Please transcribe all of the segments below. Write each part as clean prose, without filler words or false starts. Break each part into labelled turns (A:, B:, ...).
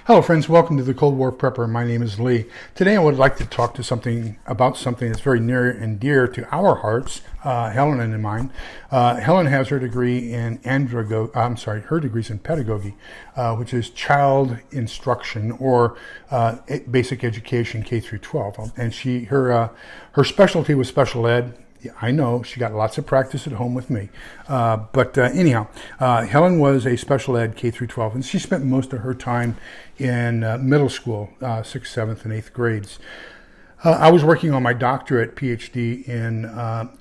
A: Hello friends, welcome to the Cold War Prepper. My name is Lee. Today I would like to talk to something that's very near and dear to our hearts, Helen and mine. Helen has her degree in her degree's in pedagogy, which is child instruction or basic education K through 12. And her specialty was special ed. Yeah, I know, she got lots of practice at home with me. Anyhow, Helen was a special ed K through 12, and she spent most of her time in middle school, 6th, 7th, and 8th grades. I was working on my doctorate PhD in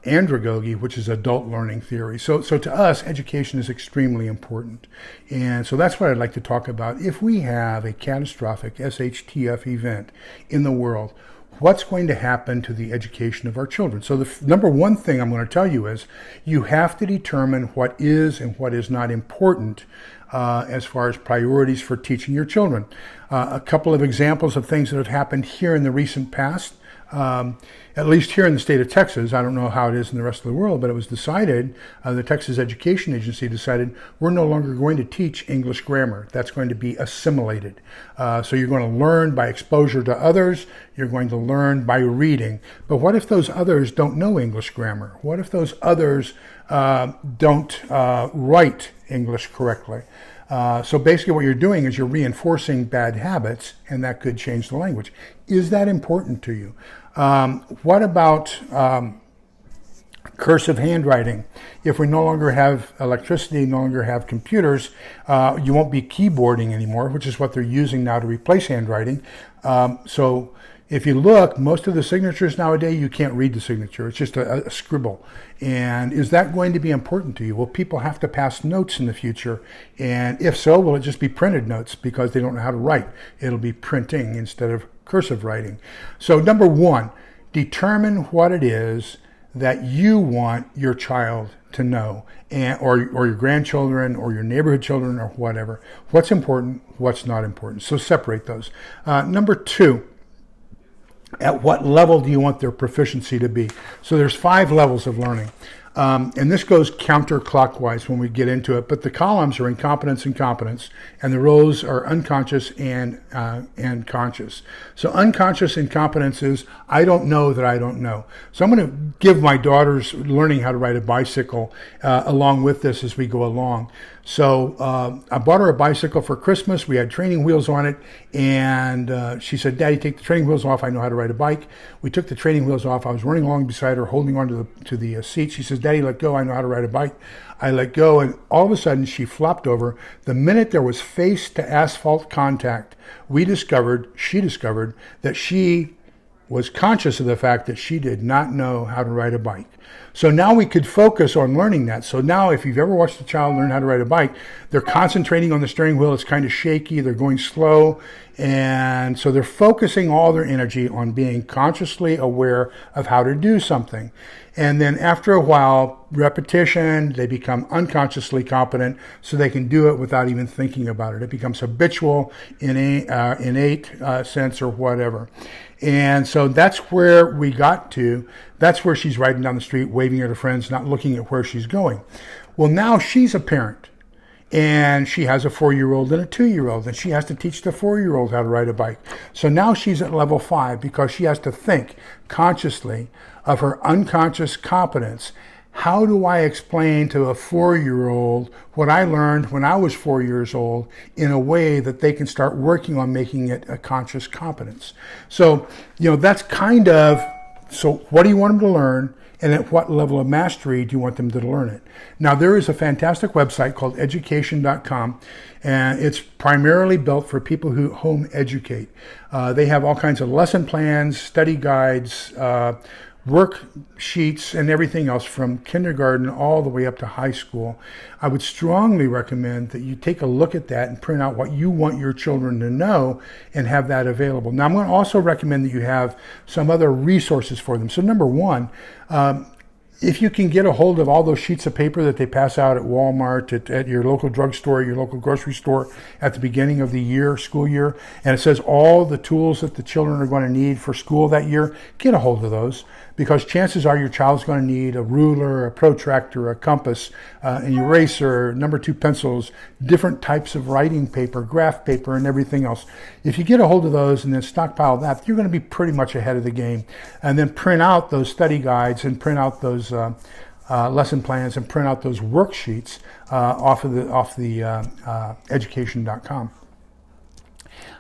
A: andragogy, which is adult learning theory. So to us, education is extremely important. And so that's what I'd like to talk about. If we have a catastrophic SHTF event in the world, what's going to happen to the education of our children? So the number one thing I'm going to tell you is you have to determine what is and what is not important as far as priorities for teaching your children. A couple of examples of things that have happened here in the recent past. At least here in the state of Texas, I don't know how it is in the rest of the world, but it was decided, the Texas Education Agency decided we're no longer going to teach English grammar. That's going to be assimilated. So you're going to learn by exposure to others. You're going to learn by reading. But what if those others don't know English grammar? What if those others don't write English correctly? So basically what you're doing is you're reinforcing bad habits, and that could change the language. Is that important to you? What about cursive handwriting? If we no longer have electricity, no longer have computers, you won't be keyboarding anymore, which is what they're using now to replace handwriting. So if you look, most of the signatures nowadays, you can't read the signature. It's just a scribble. And is that going to be important to you? Will people have to pass notes in the future? And if so, will it just be printed notes because they don't know how to write? It'll be printing instead of cursive writing. So number one, determine what it is that you want your child to know, or your grandchildren or your neighborhood children or whatever. What's important, what's not important. So separate those. Number two, at what level do you want their proficiency to be? So there's 5 levels of learning. And this goes counterclockwise when we get into it, but the columns are incompetence and competence, and the rows are unconscious and conscious. So unconscious incompetence is, I don't know that I don't know. So I'm going to give my daughters learning how to ride a bicycle along with this as we go along. So I bought her a bicycle for Christmas. We had training wheels on it, and she said, "Daddy, take the training wheels off. I know how to ride a bike." We took the training wheels off. I was running along beside her, holding on to the seat. She says, "Daddy, let go. I know how to ride a bike." I let go, and all of a sudden she flopped over. The minute there was face to asphalt contact, she discovered that she was conscious of the fact that she did not know how to ride a bike. So now we could focus on learning that. So now if you've ever watched a child learn how to ride a bike, they're concentrating on the steering wheel. It's kind of shaky. They're going slow. And so they're focusing all their energy on being consciously aware of how to do something. And then after a while, repetition, they become unconsciously competent, so they can do it without even thinking about it. It becomes habitual, innate sense or whatever. And so that's where we got to. That's where she's riding down the street, waving at her friends, not looking at where she's going. Well, now she's a parent, and she has a 4-year-old and a 2-year-old, and she has to teach the 4-year-old how to ride a bike. So now she's at level 5 because she has to think consciously of her unconscious competence. How do I explain to a 4-year-old what I learned when I was 4 years old in a way that they can start working on making it a conscious competence? So, that's kind of, so what do you want them to learn? And at what level of mastery do you want them to learn it? Now, there is a fantastic website called education.com, and it's primarily built for people who home educate. They have all kinds of lesson plans, study guides, worksheets, and everything else from kindergarten all the way up to high school. I would strongly recommend that you take a look at that and print out what you want your children to know and have that available. Now, I'm going to also recommend that you have some other resources for them. So number one, if you can get a hold of all those sheets of paper that they pass out at Walmart, at your local drugstore, your local grocery store at the beginning of the year, school year, and it says all the tools that the children are going to need for school that year, get a hold of those, because chances are your child's going to need a ruler, a protractor, a compass, an eraser, number 2 pencils, different types of writing paper, graph paper, and everything else. If you get a hold of those and then stockpile that, you're going to be pretty much ahead of the game. And then print out those study guides and print out those lesson plans and print out those worksheets off the education.com.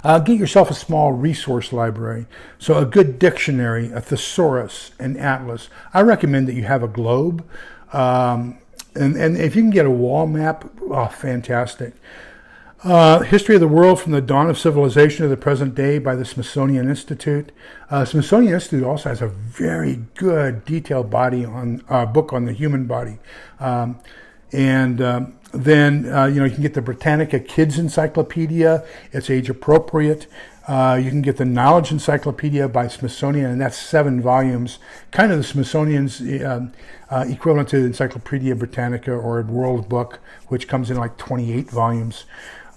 A: Get yourself a small resource library. So a good dictionary, a thesaurus, an atlas. I recommend that you have a globe. And if you can get a wall map, oh, fantastic. History of the world from the dawn of civilization to the present day by the Smithsonian Institute. Smithsonian Institute also has a very good detailed book on the human body. Then you can get the Britannica Kids Encyclopedia. It's age appropriate. You can get the Knowledge Encyclopedia by Smithsonian, and that's 7 volumes, kind of the Smithsonian's equivalent to Encyclopedia Britannica or World Book, which comes in like 28 volumes.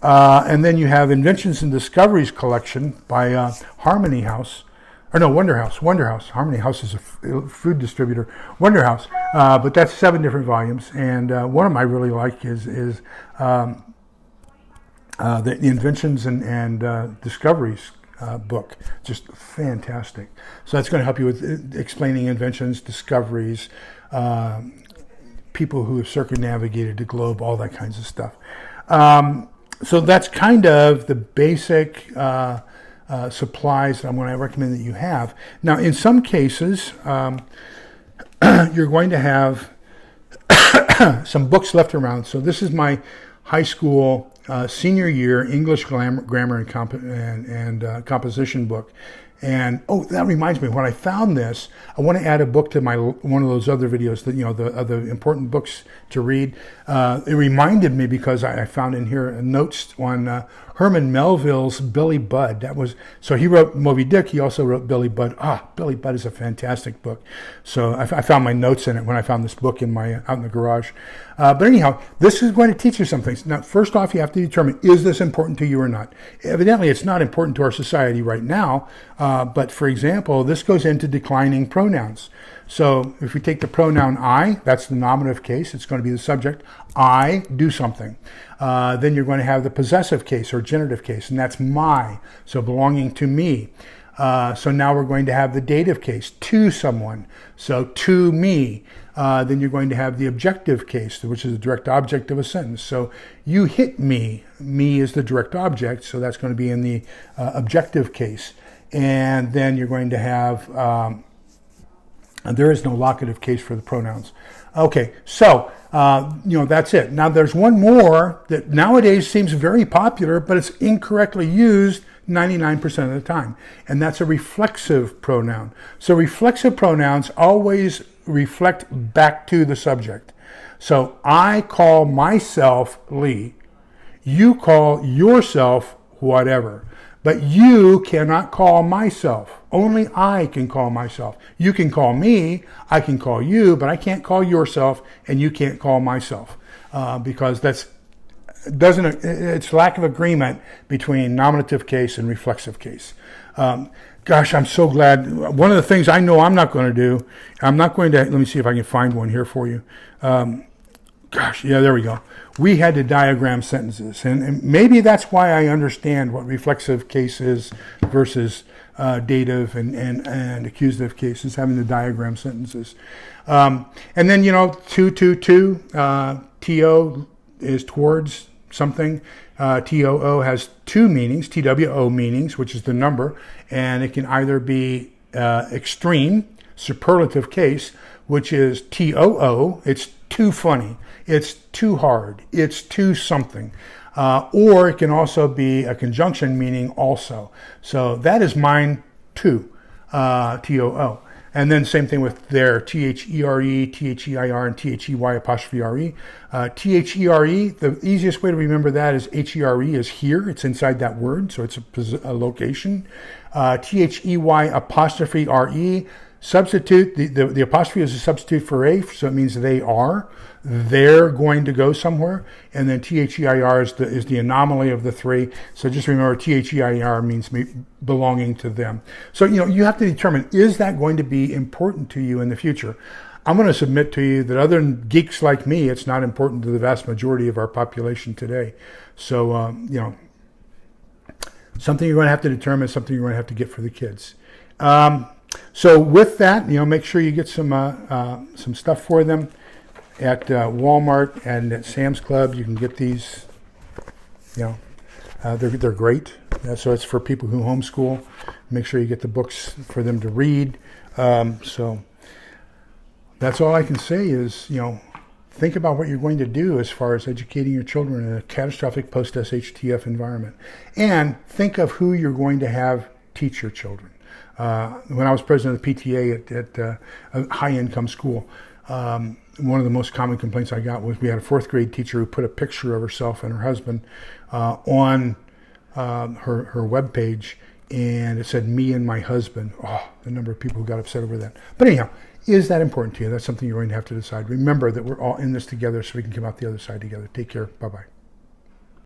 A: And then you have Inventions and Discoveries collection by Harmony House. Or no, Wonder House. Harmony House is a food distributor. Wonder House. But that's 7 different volumes. And one of them I really like is the Inventions and Discoveries book. Just fantastic. So that's going to help you with explaining inventions, discoveries, people who have circumnavigated the globe, all that kinds of stuff. So that's kind of the basic supplies that I'm going to recommend that you have. Now, in some cases, you're going to have some books left around. So this is my high school senior year English grammar and composition book. And that reminds me, when I found this, I want to add a book to one of those other videos that the important books to read. It reminded me because I found in here notes on Herman Melville's Billy Budd. So he wrote Moby Dick. He also wrote Billy Budd. Billy Budd is a fantastic book. So I found my notes in it when I found this book out in the garage. But anyhow, this is going to teach you some things. Now, first off, you have to determine, is this important to you or not? Evidently, it's not important to our society right now. But for example, this goes into declining pronouns. So if we take the pronoun I, that's the nominative case. It's going to be the subject. I do something. Then you're going to have the possessive case or genitive case, and that's my, so belonging to me. So now we're going to have the dative case, to someone, so to me. Then you're going to have the objective case, which is the direct object of a sentence. So you hit me. Me is the direct object, so that's going to be in the objective case. And then you're going to have, there is no locative case for the pronouns. Okay, so, that's it. Now, there's one more that nowadays seems very popular, but it's incorrectly used 99% of the time, and that's a reflexive pronoun. So reflexive pronouns always reflect back to the subject. So I call myself Lee. You call yourself whatever. But you cannot call myself. Only I can call myself. You can call me, I can call you, but I can't call yourself, and you can't call myself, because it's lack of agreement between nominative case and reflexive case. Gosh, I'm so glad. One of the things I know I'm not going to do, let me see if I can find one here for you. There we go. We had to diagram sentences, and maybe that's why I understand what reflexive case is versus dative and accusative cases, having to diagram sentences. And then, to, TO is towards something. TOO has 2 meanings, TWO meanings, which is the number, and it can either be extreme, superlative case, which is TOO, it's too funny, it's too hard, it's too something. Or it can also be a conjunction meaning also. So that is mine too, TOO. And then same thing with their THERE, THEIR, and THEY apostrophe RE. THERE, the easiest way to remember that is HERE is here. It's inside that word, so it's a location. THEY apostrophe RE, Substitute, the apostrophe is a substitute for a, so it means they are. They're going to go somewhere. And then THEIR is the anomaly of the three. So just remember, THEIR means belonging to them. So, you have to determine, is that going to be important to you in the future? I'm going to submit to you that other than geeks like me, it's not important to the vast majority of our population today. So, something you're going to have to determine, something you're going to have to get for the kids. So with that, make sure you get some stuff for them at Walmart and at Sam's Club. You can get these. They're great. So it's for people who homeschool. Make sure you get the books for them to read. So that's all I can say is, think about what you're going to do as far as educating your children in a catastrophic post-SHTF environment. And think of who you're going to have teach your children. When I was president of the PTA at a high-income school, one of the most common complaints I got was we had a fourth grade teacher who put a picture of herself and her husband on her webpage, and it said, "Me and my husband." Oh, the number of people who got upset over that. But anyhow, is that important to you? That's something you're going to have to decide. Remember that we're all in this together so we can come out the other side together. Take care. Bye-bye.